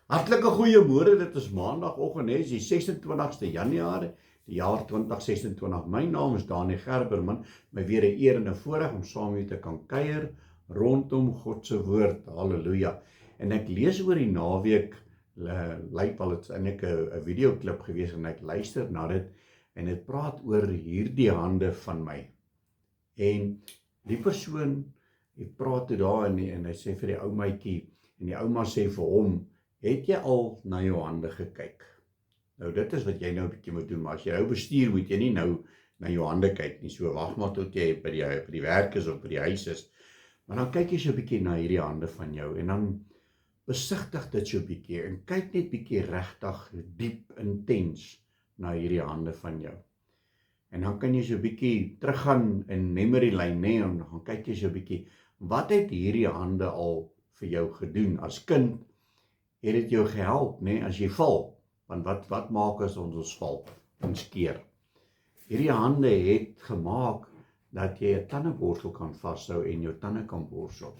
Hartlike goeiemôre, dit is maandagoggend, hè, die 26ste Januarie, die jaar 2026. My naam is Danie Gerberman, my weer 'n eer en 'n voorreg om saam met julle te kan kuier rondom God se woord. Halleluja. En ek lees oor die naweek, lyk wel dit eintlik 'n videoklip gewees en ek luister na dit en dit praat oor hierdie hande van my. En die persoon, hy praat toe daar en hy sê vir die ou maatjie en die ouma sê vir hom, het jy al na jou hande gekyk? Nou dit is wat jy nou 'n bietjie moet doen, maar as jy nou bestuur, moet jy nie nou na jou hande kyk nie, so wag maar tot jy by die werk is of by die huis is, maar dan kyk jy so 'n bietjie na hierdie hande van jou, en dan besigtig dit so 'n bietjie, en kyk net bietjie regtig diep, intens, na hierdie hande van jou. En dan kan jy so 'n bietjie teruggaan in memory lane, nee, en dan kyk jy so 'n bietjie, wat het hierdie hande al vir jou gedoen? As kind, het dit jou gehelp, nee, as jy val, want wat maak as ons val? Ons keer. Hierdie hande het gemaak dat jy 'n tandeborsel kan vashou en jou tande kan borsel.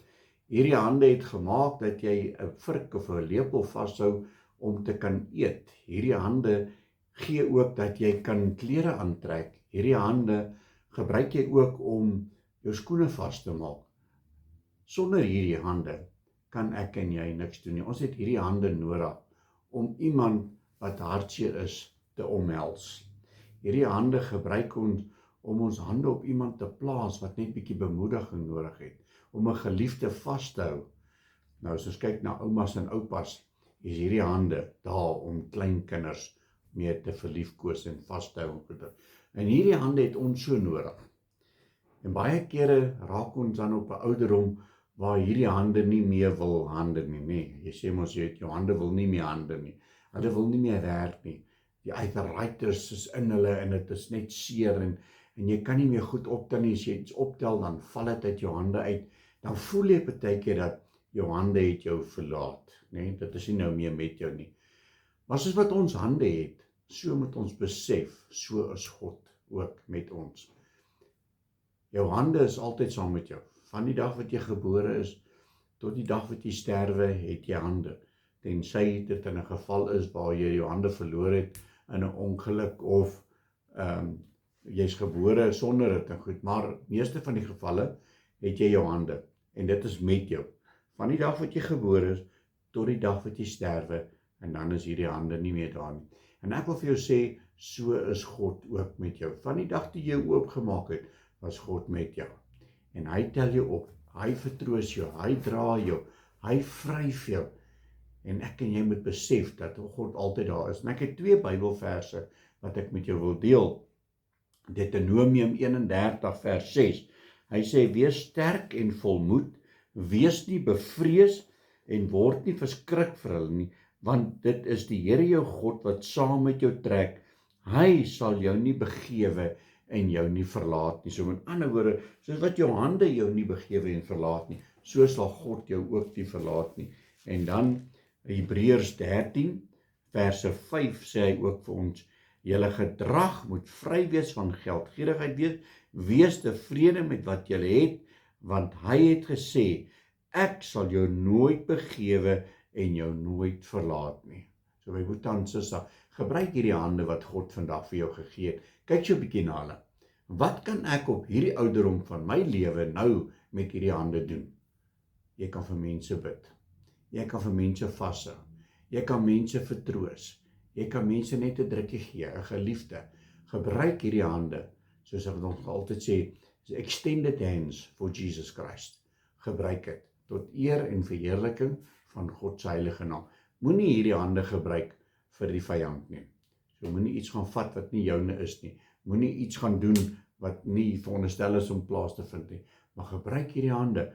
Hierdie hande het gemaak dat jy 'n vurk of 'n lepel vashou om te kan eet. Hierdie hande gee ook dat jy kan klere aantrek. Hierdie hande gebruik jy ook om jou skoene vas te maak. Sonder hierdie hande kan ek en jy niks doen nie. Ons het hierdie hande nodig om iemand wat hartseer is te omhels. Hierdie hande gebruik ons om ons hande op iemand te plaas wat net bietjie bemoediging nodig het, om 'n geliefde vas te hou. Nou as ons kyk na oumas en oupas, is hierdie hande daar om kleinkinders mee te verliefkoos en vas te hou. En hierdie hande het ons so nodig. En baie kere raak ons dan op 'n ouderdom waar hierdie hande nie meer wil hande nie, nee. Jy sê mos, jou hande wil nie meer hande nie. Hulle wil nie meer werk nie. Die arthritis is in hulle en dit is net seer en jy kan nie meer goed optel nie. As jy iets optel, dan val dit uit jou hande uit. Dan voel jy partykeer dat jou hande het jou verlaat, nee. Dit is nie nou meer met jou nie. Maar soos wat ons hande het, so moet ons besef, so is God ook met ons. Jou hande is altyd saam met jou. Van die dag wat jy gebore is, tot die dag wat jy sterwe, het jy hande. Tensy dit in 'n geval is waar jy jou hande verloor het in 'n ongeluk, of jy's gebore sonder dit en goed, maar meeste van die gevalle het jy jou hande, en dit is met jou. Van die dag wat jy gebore is, tot die dag wat jy sterwe, en dan is hierdie hande nie meer daar nie. En ek wil vir jou sê, so is God ook met jou. Van die dag toe jy jou oopgemaak het, was God met jou. En hy tel jou op, hy vertroos jou, hy dra jou, hy vryf jou. En ek en jy moet besef dat God altyd daar is. En ek het 2 Bybelverse wat ek met jou wil deel. Deuteronomium 31 vers 6. Hy sê, wees sterk en volmoed, wees nie bevrees en word nie verskrik vir hulle nie, want dit is die Here jou God wat saam met jou trek. Hy sal jou nie begewe en jou nie verlaat nie. So met ander woorde, soos wat jou hande jou nie begewe en verlaat nie, so sal God jou ook nie verlaat nie. En dan Hebreërs 13 verse 5 sê hy ook vir ons, julle gedrag moet vry wees van geldgierigheid, wees tevrede met wat julle het, want hy het gesê, ek sal jou nooit begewe en jou nooit verlaat nie. So my broer en suster, gebruik hierdie hande wat God vandag vir jou gegee het. Kyk so 'n bietjie na hulle. Wat kan ek op hierdie ouderdom van my lewe nou met hierdie hande doen? Jy kan vir mense bid. Jy kan vir mense vashou. Jy kan mense vertroos. Jy kan mense net 'n drukkie gee, 'n geliefde. Gebruik hierdie hande, soos ek nog altyd sê, extended hands for Jesus Christ. Gebruik dit tot eer en verheerliking van God se heilige naam. Moenie hierdie hande gebruik vir die vyand nie. So moenie iets gaan vat wat nie joune is nie. Moenie iets gaan doen wat nie veronderstel is om plaas te vind nie. Maar gebruik hierdie hande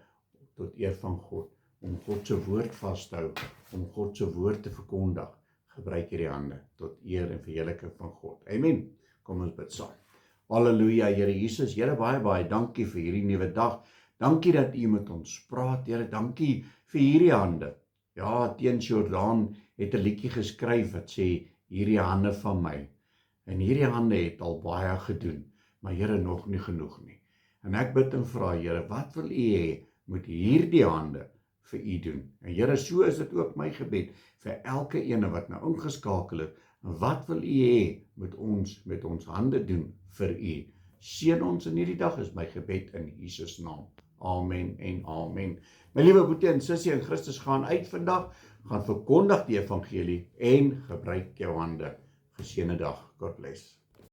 tot eer van God, om God se woord vas te hou, om God se woord te verkondig. Gebruik hierdie hande tot eer en verheerliking van God. Amen. Kom ons bid saam. Halleluja, Here Jesus. Here, baie dankie vir hierdie nuwe dag. Dankie dat U met ons praat, Here. Dankie vir hierdie hande. Ja, Teens Jordaan het 'n liedjie geskryf wat sê, hierdie hande van my. En hierdie hande het al baie gedoen, maar Here, nog nie genoeg nie. En ek bid en vra, Here, wat wil U hê moet hierdie hande vir u doen. En Here, so is dit ook my gebed vir elke ene wat nou ingeskakel het. Wat wil u hê met ons hande doen vir u? Seën ons in hierdie dag is my gebed in Jesus naam. Amen en amen. My liewe boetie en sussie in Christus, gaan uit vandag, gaan verkondig die evangelie en gebruik jou hande. Geseënde dag. God bless.